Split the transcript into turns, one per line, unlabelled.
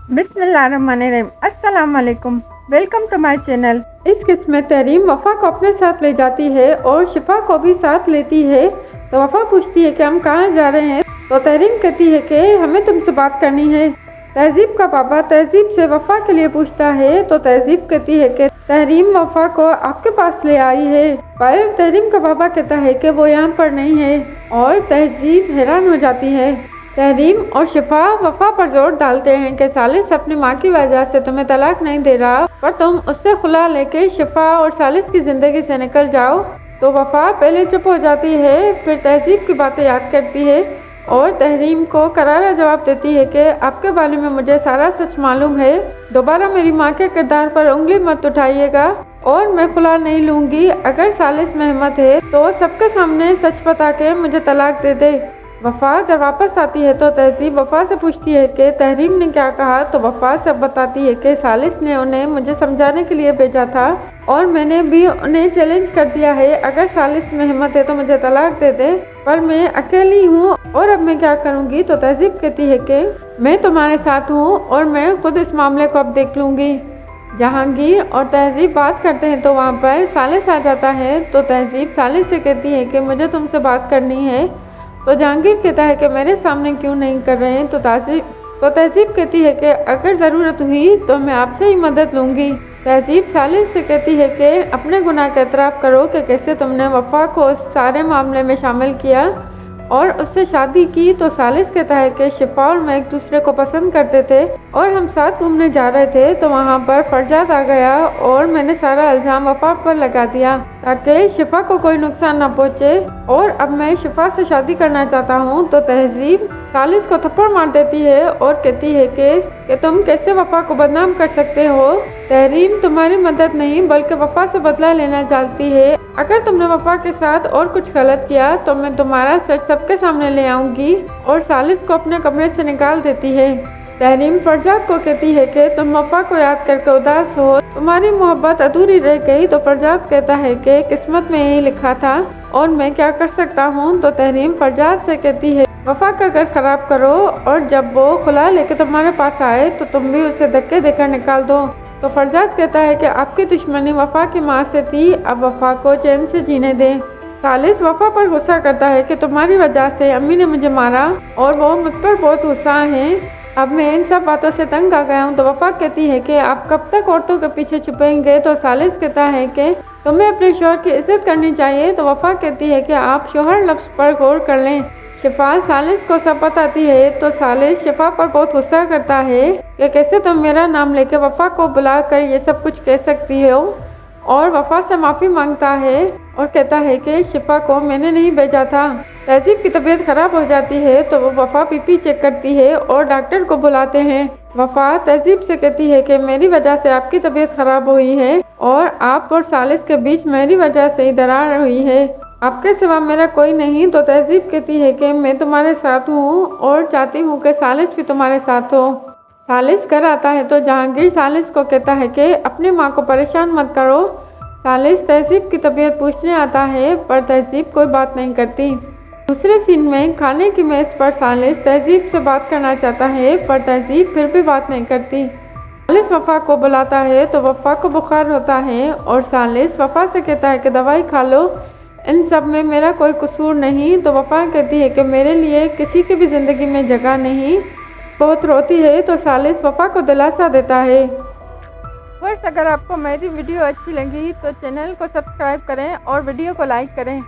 बिस्मिल्लाहिर्रहमानिर्रहीम। अस्सलाम वालेकुम, वेलकम टू माय चैनल। इस किस्म में तहरीम वफ़ा को अपने साथ ले जाती है और शिफा को भी साथ लेती है। तो वफ़ा पूछती है कि हम कहाँ जा रहे हैं। तो तहरीम कहती है कि हमें तुमसे बात करनी है। तहजीब का पापा तहजीब से वफ़ा के लिए पूछता है तो तहजीब कहती है कि तहरीम वफ़ा को आपके पास ले आई है, पर तहरीम का पापा कहता है कि वो यहाँ पर नहीं है और तहजीब हैरान हो जाती है। तहरीम और शिफा वफ़ा पर जोर डालते हैं कि सालिस अपनी माँ की वजह से तुम्हें तलाक नहीं दे रहा, पर तुम उससे खुला लेके शिफा और सालिस की ज़िंदगी से निकल जाओ। तो वफ़ा पहले चुप हो जाती है, फिर तहजीब की बातें याद करती है और तहरीम को करारा जवाब देती है कि आपके बारे में मुझे सारा सच मालूम है। दोबारा मेरी माँ के किरदार पर उंगली मत उठाइएगा और मैं खुला नहीं लूँगी। अगर सालिस में हिम्मत है तो सबके सामने सच बता के मुझे तलाक दे दे। वफ़ा अगर वापस आती है तो तहजीब वफ़ा से पूछती है कि तहरीम ने क्या कहा। तो वफ़ा सब बताती है कि सालिस ने उन्हें मुझे समझाने के लिए भेजा था और मैंने भी उन्हें चैलेंज कर दिया है, अगर सालिस में हिम्मत है तो मुझे तलाक दे दे, पर मैं अकेली हूँ और अब मैं क्या करूँगी। तो तहजीब कहती है कि मैं तुम्हारे साथ हूँ और मैं खुद इस मामले को अब देख लूँगी। जहांगीर और तहजीब बात करते हैं तो वहाँ पर सालिस आ जाता है। तो तहजीब सालिस से कहती है कि मुझे तुमसे बात करनी है। तो जहांगीर कहता है कि मेरे सामने क्यों नहीं कर रहे हैं। तो तहजीब कहती है कि अगर ज़रूरत हुई तो मैं आपसे ही मदद लूँगी। तहजीब सालिस से कहती है कि अपने गुनाह का एतराफ़ करो कि कैसे तुमने वफ़ा को उस सारे मामले में शामिल किया और उससे शादी की। तो सालिस कहता है कि शिफा और मैं एक दूसरे को पसंद करते थे और हम साथ घूमने जा रहे थे, तो वहाँ पर फरजाद आ गया और मैंने सारा इल्ज़ाम वफ़ा पर लगा दिया ताकि शिफा को कोई नुकसान ना पहुँचे और अब मैं शिफा से शादी करना चाहता हूँ। तो तहजीब सालिस को थप्पड़ मार देती है और कहती है कि तुम कैसे वफ़ा को बदनाम कर सकते हो। तहरीम तुम्हारी मदद नहीं बल्कि वफ़ा से बदला लेना चाहती है। अगर तुमने वफ़ा के साथ और कुछ गलत किया तो मैं तुम्हारा सच सबके सामने ले आऊँगी और सालिस को अपने कमरे से निकाल देती है। तहरीम फरजाद को कहती है कि तुम वफ़ा को याद करके उदास हो, तुम्हारी मोहब्बत अधूरी रह गई। तो फरजाद कहता है कि किस्मत में यही लिखा था और मैं क्या कर सकता हूँ। तो तहरीम फरजाद से कहती है वफ़ा का घर खराब करो और जब वो खुला लेके तुम्हारे पास आए तो तुम भी उसे धक्के देकर निकाल दो। तो फरजाद कहता है कि आपकी दुश्मनी वफ़ा की माँ से थी, अब वफ़ा को चैन से जीने दें। सालिस वफ़ा पर गुस्सा करता है कि तुम्हारी वजह से अम्मी ने मुझे मारा और वो मुझ पर बहुत गुस्सा हैं, अब मैं इन सब बातों से तंग आ गया हूँ। तो वफ़ा कहती है कि आप कब तक औरतों के पीछे छुपेंगे। तो सालिस कहता है कि तुम्हें अपने शौहर की इज्जत करनी चाहिए। तो वफ़ा कहती है कि आप शौहर लफ्ज़ पर गौर कर लें। शिफा सालिस को सब बताती है तो सालिस शिफा पर बहुत गुस्सा करता है कि कैसे तुम मेरा नाम लेकर वफ़ा को बुलाकर ये सब कुछ कह सकती हो, और वफ़ा से माफ़ी मांगता है और कहता है कि शिफा को मैंने नहीं भेजा था। तहजीब की तबीयत ख़राब हो जाती है तो वो वफ़ा बीपी चेक करती है और डॉक्टर को बुलाते हैं। वफ़ा तहजीब से कहती है कि मेरी वजह से आपकी तबीयत ख़राब हुई है और आप और सालिस के बीच मेरी वजह से ही दरार हुई है, आपके सिवा मेरा कोई नहीं। तो तहजीब कहती है कि मैं तुम्हारे साथ हूँ और चाहती हूँ कि सालिस भी तुम्हारे साथ हो। सालिस घर आता है तो जहांगीर सालिस को कहता है कि अपनी माँ को परेशान मत करो। सालिस तहजीब की तबीयत पूछने आता है पर तहजीब कोई बात नहीं करती। दूसरे सीन में खाने की मेज़ पर सालिस तहजीब से बात करना चाहता है पर तहजीब फिर भी बात नहीं करती। सालिस वफ़ा को बुलाता है तो वफ़ा को बुखार होता है और सालिस वफ़ा से कहता है कि दवाई खा लो, इन सब में मेरा कोई कसूर नहीं। तो वफ़ा कहती है कि मेरे लिए किसी की भी ज़िंदगी में जगह नहीं, बहुत रोती है। तो सालिस वफ़ा को दिलासा देता है। बस अगर आपको मेरी वीडियो अच्छी लगी तो चैनल को सब्सक्राइब करें और वीडियो को लाइक करें।